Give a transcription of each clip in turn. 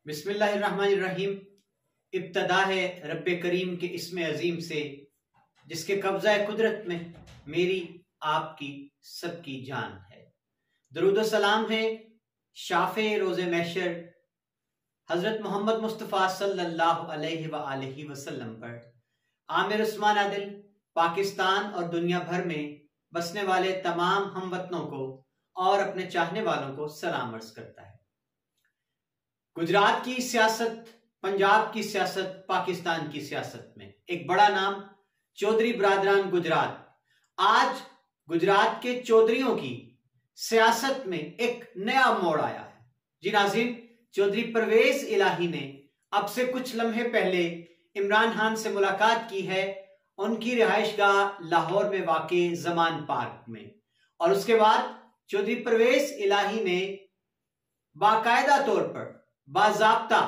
बिस्मिल्लाहिर्रहमानिर्रहीम। इब्तदा है रब्बे करीम के इस्म अजीम से, जिसके कब्ज़ा कुदरत में मेरी आपकी सबकी जान है। दरूद सलाम है शाफ़े रोज़े महशर हज़रत मोहम्मद मुस्तफ़ा सल्लल्लाहु अलैहि वसल्लम पर। आमिर उस्मान आदिल पाकिस्तान और दुनिया भर में बसने वाले तमाम हमवतनों को और अपने चाहने वालों को सलाम अर्ज करता है। गुजरात की सियासत, पंजाब की सियासत, पाकिस्तान की सियासत में एक बड़ा नाम चौधरी बरादरान गुजरात। आज गुजरात के चौधरियों की सियासत में एक नया मोड़ आया है। जी नाज़रीन, चौधरी परवेज इलाही ने अब से कुछ लम्हे पहले इमरान खान से मुलाकात की है, उनकी रिहाइशगाह लाहौर में वाक़े ज़मान पार्क में। और उसके बाद चौधरी परवेज इलाही ने बाकायदा तौर पर बाज़ाब्ता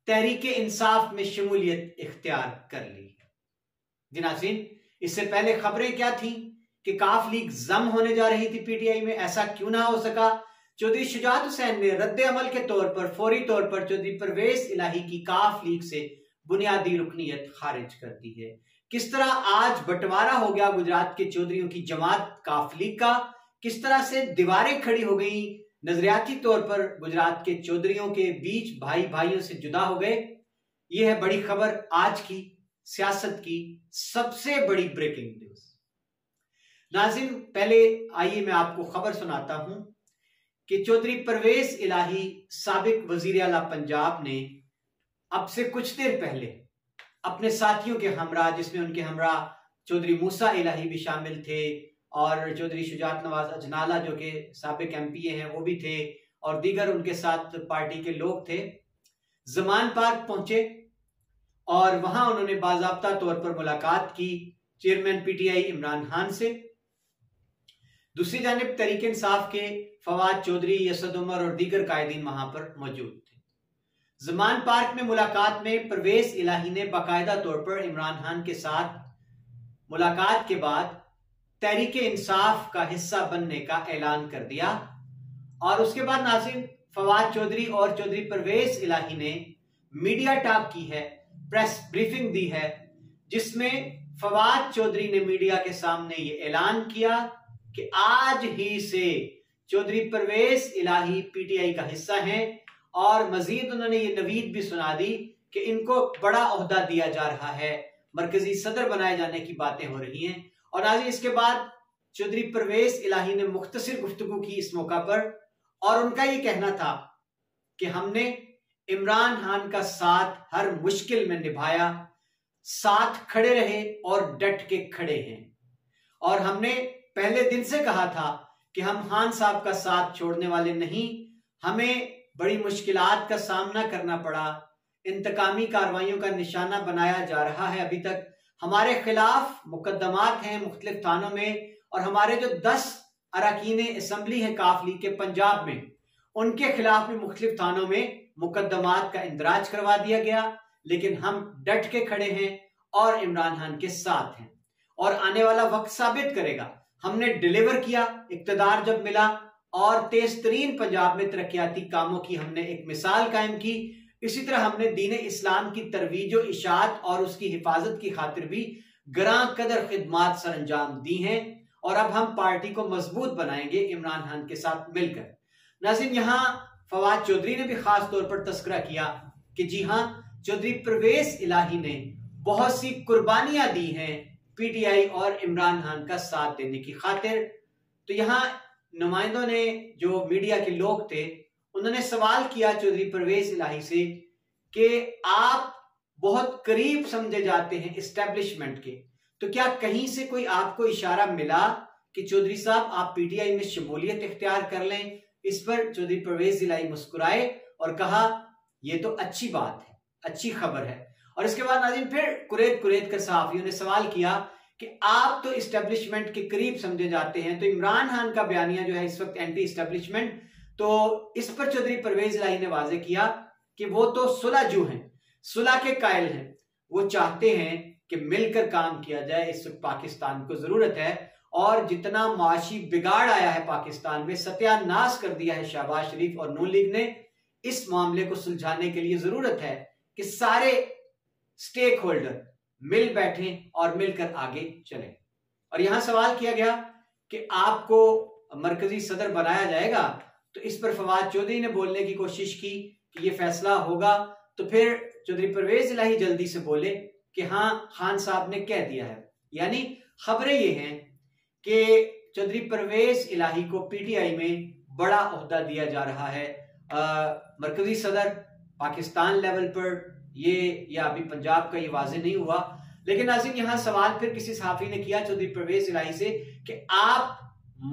तहरीक इंसाफ में शमूलियत इख्तियार कर ली है। जी नाज़रीन, इससे पहले खबरें क्या थी कि काफ लीग जम होने जा रही थी पीटीआई में, ऐसा क्यों ना हो सका। चौधरी शुजात हुसैन ने रद्द अमल के तौर पर फौरी तौर पर चौधरी परवेज इलाही की काफ लीग से बुनियादी रुकनीयत खारिज कर दी है। किस तरह आज बंटवारा हो गया गुजरात के चौधरियों की जमात काफ लीग का, किस तरह से दीवारें खड़ी हो गई, नजरियाती तौर पर गुजरात के चौधरियों के बीच भाई भाइयों से जुदा हो गए। यह है बड़ी खबर, आज की सियासत की सबसे बड़ी ब्रेकिंग न्यूज। नाज़रीन, पहले आइए मैं आपको खबर सुनाता हूं कि चौधरी परवेज इलाही साबिक वजीर आला पंजाब ने अब से कुछ देर पहले अपने साथियों के हमरा, जिसमें उनके हमरा चौधरी मूसा इलाही भी शामिल थे और चौधरी शुजात नवाज अजनाला जो कि साबिक एमपीए हैं वो भी थे और दीगर उनके साथ पार्टी के लोग थे, ज़मान पार्क पहुंचे और वहां उन्होंने बाज़ाब्ता तौर पर मुलाकात की चेयरमैन पीटीआई इमरान खान से। दूसरी जानिब तहरीक इंसाफ के फवाद चौधरी, यसद उमर और दीगर कायदीन वहां पर मौजूद थे। ज़मान पार्क में मुलाकात में परवेज इलाही ने बाकायदा तौर पर इमरान खान के साथ मुलाकात के बाद तहरीक इंसाफ का हिस्सा बनने का ऐलान कर दिया। और उसके बाद नाज़रीन, फवाद चौधरी और चौधरी परवेज इलाही ने मीडिया टॉक की है, प्रेस ब्रीफिंग दी है, जिसमें फवाद चौधरी ने मीडिया के सामने ये ऐलान किया कि आज ही से चौधरी परवेज इलाही पीटीआई का हिस्सा हैं और मजीद उन्होंने ये नवीद भी सुना दी कि इनको बड़ा ओहदा दिया जा रहा है, मरकजी सदर बनाए जाने की बातें हो रही हैं। और आज इसके बाद चौधरी परवेज इलाही ने मुख्तसर गुफ्तगू की इस मौका पर और उनका ये कहना था कि हमने इमरान खान का साथ हर मुश्किल में निभाया, साथ खड़े रहे और डट के खड़े हैं। और हमने पहले दिन से कहा था कि हम खान साहब का साथ छोड़ने वाले नहीं, हमें बड़ी मुश्किलात का सामना करना पड़ा, इंतकामी कार्रवाइयों का निशाना बनाया जा रहा है। अभी तक हमारे खिलाफ मुकदमात हैं मुख्तलिफ थानों में और हमारे जो 10 अरकान असम्बली है काफ लीग के पंजाब में, उनके खिलाफ भी मुख्तलिफ थानों में मुकदमात का इंदराज करवा दिया गया। लेकिन हम डट के खड़े हैं और इमरान खान के साथ हैं और आने वाला वक्त साबित करेगा। हमने डिलीवर किया, इक्तदार जब मिला और तेज तरीन पंजाब में तरक्याती कामों की हमने एक मिसाल कायम की। इसी तरह हमने दीन इस्लाम की तरवीज और इशाअत और उसकी हिफाजत की खातिर भी गरां कदर खिदमात सर अंजाम दी हैं और अब हम पार्टी को मजबूत बनाएंगे इमरान खान के साथ मिलकर। नाज़रीन, यहाँ फवाद चौधरी ने भी खास तौर पर तस्करा किया कि जी हाँ, चौधरी परवेज इलाही ने बहुत सी कुर्बानियां दी हैं पीटीआई और इमरान खान का साथ देने की खातिर। तो यहाँ नुमाइंदों ने, जो मीडिया के लोग थे, उन्होंने सवाल किया चौधरी परवेज इलाही से कि आप बहुत करीब समझे जाते हैं इस्टेब्लिशमेंट के, तो क्या कहीं से कोई आपको इशारा मिला कि चौधरी साहब आप पीटीआई में शमूलियत इख्तियार कर लें? इस पर चौधरी परवेज इलाही मुस्कुराए और कहा यह तो अच्छी बात है, अच्छी खबर है। और इसके बाद नाज़रीन फिर कुरेद कर सहाफियों ने सवाल किया कि आप तो इस्टेब्लिशमेंट के करीब समझे जाते हैं, तो इमरान खान का बयानिया जो है इस वक्त एंटी इस्टेब्लिशमेंट, तो इस पर चौधरी परवेज इलाही ने वाजे किया कि वो तो सुलहजू हैं, सुलह के कायल हैं, वो चाहते हैं कि मिलकर काम किया जाए। इस वक्त पाकिस्तान को जरूरत है और जितना माशी बिगाड़ आया है पाकिस्तान में, सत्यानाश कर दिया है शहबाज शरीफ और नून लीग ने, इस मामले को सुलझाने के लिए जरूरत है कि सारे स्टेक होल्डर मिल बैठें और मिलकर आगे चलें। और यहां सवाल किया गया कि आपको मरकजी सदर बनाया जाएगा, तो इस पर फवाद चौधरी ने बोलने की कोशिश की कि ये फैसला होगा, तो फिर चौधरी परवेज इलाही जल्दी से बोले कि हाँ, खान साहब ने कह दिया है। यानी खबरें ये हैं कि चौधरी परवेज इलाही को पीटीआई में बड़ा ओहदा दिया जा रहा है। मरकजी सदर पाकिस्तान लेवल पर ये, या अभी पंजाब का ये वाज़ेह नहीं हुआ, लेकिन नाज़रीन यहां सवाल फिर किसी सहाफी ने किया चौधरी परवेज इलाही से कि आप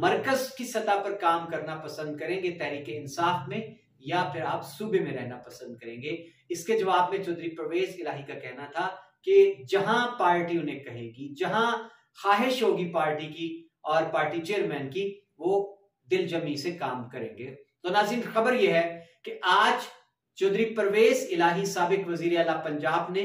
मरकज की सतह पर काम करना पसंद करेंगे तहरीक इंसाफ में, या फिर आप सूबे में रहना पसंद करेंगे। इसके जवाब में चौधरी परवेज इलाही का कहना था कि जहां पार्टी उन्हें कहेगी, जहां ख्वाहिश होगी पार्टी की और पार्टी चेयरमैन की, वो दिलजमी से काम करेंगे। तो नाज़रीन खबर यह है कि आज चौधरी परवेज इलाही साबिक वजीर आला पंजाब ने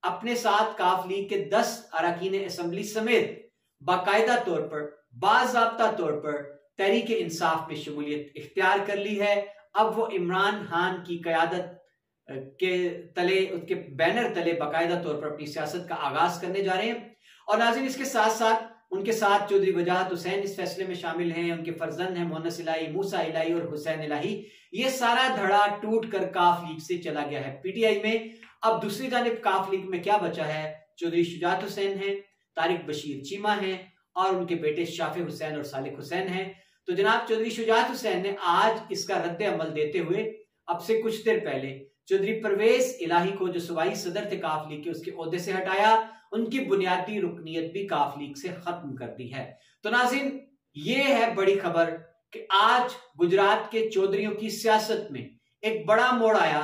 अपने साथ काफ लीग के 10 अरकान असम्बली समेत बाकायदा तौर पर, बाज़ाब्ता तौर पर तहरीक इंसाफ में शमूलियत इख्तियार कर ली है। अब वो इमरान खान की क़यादत के तले, उसके बैनर तले बाकायदा तौर पर अपनी सियासत का आगाज करने जा रहे हैं। और नाज़रीन इसके साथ साथ उनके साथ चौधरी वजाहत हुसैन इस फैसले में शामिल हैं, उनके फर्जंद हैं मोहन्नस इलाही, मूसा इलाही और हुसैन इलाही। ये सारा धड़ा टूट कर काफ लीग से चला गया है पीटीआई में। अब दूसरी जानिब काफ लीग में क्या बचा है? चौधरी शुजात हुसैन है, तारिक बशीर चीमा है और उनके बेटे शाफे हुसैन और सालिक हुसैन हैं। तो जनाब चौधरी शुजात हुसैन ने आज इसका रद्द अमल देते हुए अब से कुछ देर पहले चौधरी परवेज इलाही को, जो सूबाई सदर थे काफ लीग के, उसके ओहदे से हटाया। उनकी बुनियादी रुकनीयत भी काफ लीग से खत्म कर दी है। तो नाज़रीन ये है बड़ी खबर कि आज गुजरात के चौधरियों की सियासत में एक बड़ा मोड़ आया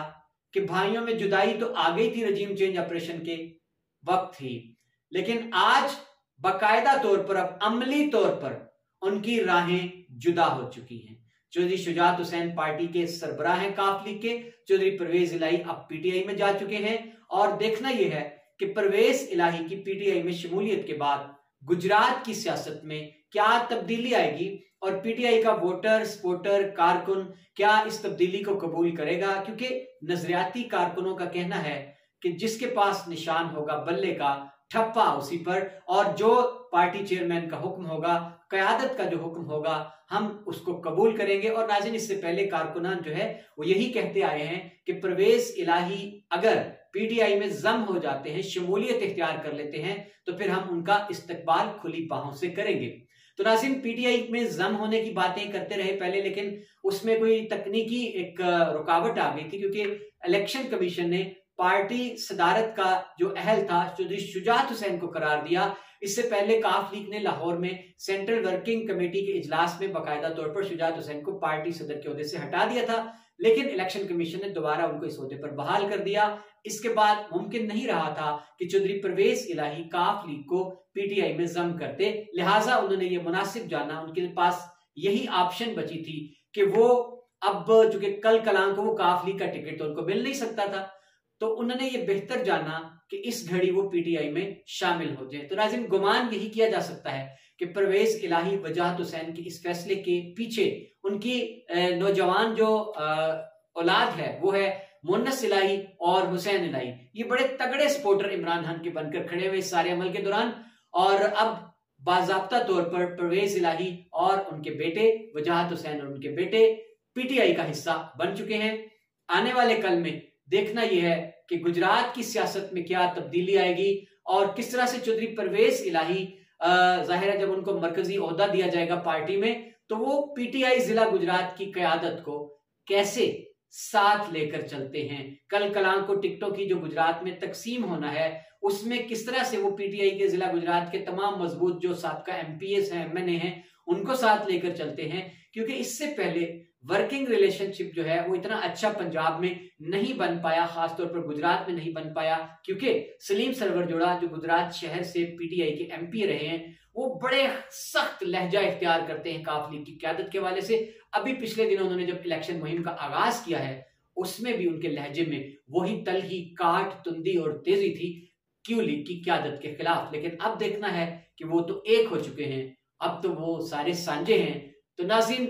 कि भाइयों में जुदाई तो आ गई थी रजीम चेंज ऑपरेशन के वक्त ही, लेकिन आज बाकायदा तौर पर, अब अमली तौर पर उनकी राहें जुदा हो चुकी हैं। चौधरी शुजात हुसैन पार्टी के सरबराह हैं काफ लीग के, चौधरी परवेज इलाही अब पीटीआई में जा चुके हैं। और देखना यह है कि परवेज इलाही की पीटीआई में शमूलियत के बाद गुजरात की सियासत में क्या तब्दीली आएगी और पीटीआई का वोटर, सपोर्टर, कारकुन क्या इस तब्दीली को कबूल करेगा। क्योंकि नजरियाती कारकुनों का कहना है कि जिसके पास निशान होगा बल्ले का, ठप्पा उसी पर, और जो पार्टी चेयरमैन का हुक्म होगा, क़यादत का जो हुक्म होगा, हम उसको कबूल करेंगे। और नाज़रीन इससे पहले कारकुनान जो है वो यही कहते आए हैं कि परवेज इलाही अगर पीटीआई में जम हो जाते हैं, शमूलियत इख्तियार कर लेते हैं, तो फिर हम उनका इस्तकबाल खुली बाहों से करेंगे। तो नाज़रीन पीटीआई में जम होने की बातें करते रहे पहले, लेकिन उसमें कोई तकनीकी एक रुकावट आ गई थी, क्योंकि इलेक्शन कमीशन ने पार्टी सदारत का जो अहल था चौधरी शुजात हुसैन को करार दिया। इससे पहले काफ लीग ने लाहौर में सेंट्रल वर्किंग कमेटी के इजलास में बाकायदा तौर पर शुजात हुसैन को पार्टी सदर के ओहदे से हटा दिया था, लेकिन इलेक्शन कमीशन ने दोबारा उनको इस ओहदे पर बहाल कर दिया। इसके बाद मुमकिन नहीं रहा था कि चौधरी परवेज इलाही काफ लीग को पीटीआई में जम करते, लिहाजा उन्होंने ये मुनासिब जाना, उनके पास यही ऑप्शन बची थी कि वो अब चूंकि कल कलां को वो काफ लीग का टिकट तो उनको मिल नहीं सकता था, तो उन्होंने ये बेहतर जाना कि इस घड़ी वो पीटीआई में शामिल हो जाए। तो नाज़रीन गुमान यही किया जा सकता है कि परवेज इलाही, वजाहत हुसैन के इस फैसले के पीछे उनकी नौजवान जो औलाद है वो है मोहन्नस इलाही और हुसैन इलाही। ये बड़े तगड़े सपोर्टर इमरान खान के बनकर खड़े हुए इस सारे अमल के दौरान, और अब बाज़ाब्ता तौर पर परवेज इलाही और उनके बेटे, वजाहत हुसैन और उनके बेटे पीटीआई का हिस्सा बन चुके हैं। आने वाले कल में देखना यह है कि गुजरात की सियासत में क्या तब्दीली आएगी और किस तरह से चौधरी परवेज इलाही, जाहिर है जब उनको मरकजी ओहदा दिया जाएगा पार्टी में, तो वो पीटीआई जिला गुजरात की क़यादत को कैसे साथ लेकर चलते हैं। कल कलां को टिकटों की जो गुजरात में तकसीम होना है उसमें किस तरह से वो पीटीआई के जिला गुजरात के तमाम मजबूत जो साबका एमपीएस हैं, एमएनए हैं, उनको साथ लेकर चलते हैं। क्योंकि इससे पहले वर्किंग रिलेशनशिप जो है वो इतना अच्छा पंजाब में नहीं बन पाया, खासतौर पर गुजरात में नहीं बन पाया, क्योंकि सलीम सरवर जोड़ा जो गुजरात शहर से पीटीआई के एमपी रहे हैं वो बड़े सख्त लहजा इख्तियार करते हैं काफ लीग की क़यादत के हवाले से। अभी पिछले दिनों उन्होंने जब इलेक्शन मुहिम का आगाज किया है उसमें भी उनके लहजे में वही तलही, काट, तुंदी और तेजी थी क्यू लीग की क़यादत के खिलाफ। लेकिन अब देखना है कि वो तो एक हो चुके हैं, अब तो वो सारे सांझे हैं। तो नाज़रीन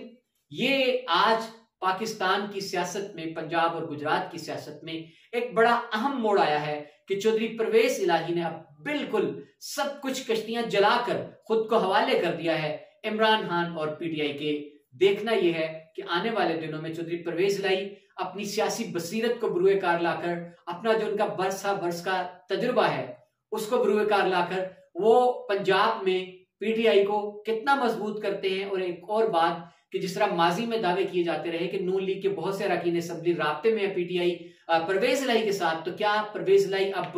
ये आज पाकिस्तान की सियासत में, पंजाब और गुजरात की सियासत में एक बड़ा अहम मोड़ आया है कि चौधरी परवेज इलाही ने अब बिल्कुल सब कुछ कश्तियां जलाकर खुद को हवाले कर दिया है इमरान खान और पीटीआई के। देखना यह है कि आने वाले दिनों में चौधरी परवेज इलाही अपनी सियासी बसीरत को बरूए कार लाकर, अपना जो उनका बरस का तजुर्बा है उसको बरूए कार लाकर वो पंजाब में पीटीआई को कितना मजबूत करते हैं। और एक और बात कि जिस तरह माजी में दावे किए जाते रहे कि नून लीग के बहुत से अरकान असेंबली राब्ते में है पीटीआई परवेज इलाही के साथ, तो क्या परवेज इलाही अब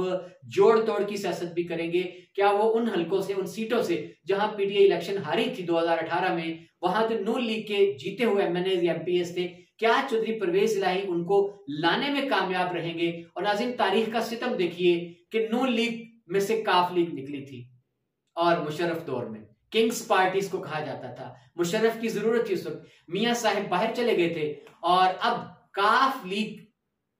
जोड़ तोड़ की सियासत भी करेंगे? क्या वो उन हलकों से, उन सीटों से जहां पीटीआई इलेक्शन हारी थी 2018 में, वहां जो नून लीग के जीते हुए एमएनए या एमपीएस थे, क्या चौधरी परवेज इलाही उनको लाने में कामयाब रहेंगे? और नाज़रीन, तारीख का सितम देखिए कि नून लीग में से काफ लीग निकली थी और मुशर्रफ दौर में किंग्स पार्टीज को कहा जाता था, मुशर्रफ की जरूरत थी उस वक्त, मियां साहब बाहर चले गए थे और अब काफ लीग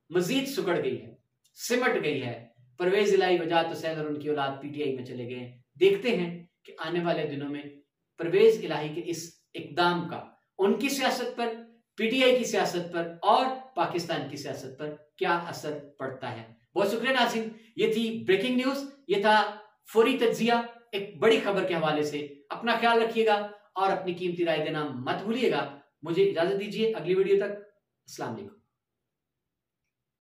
मजीद सुकड़ गई है, सिमट गई है। परवेज इलाही, वजाहत हुसैन और उनकी औलाद पीटीआई में चले गए। देखते हैं कि आने वाले दिनों में परवेज इलाही के इस इकदाम का उनकी सियासत पर, पीटीआई की सियासत पर और पाकिस्तान की सियासत पर क्या असर पड़ता है। बहुत शुक्रिया नाज़रीन, ये थी ब्रेकिंग न्यूज, ये था फौरी तज्जिया एक बड़ी खबर के हवाले से। अपना ख्याल रखिएगा और अपनी कीमती राय देना मत भूलिएगा। मुझे इजाजत दीजिए, अगली वीडियो तक अस्सलाम वालेकुम।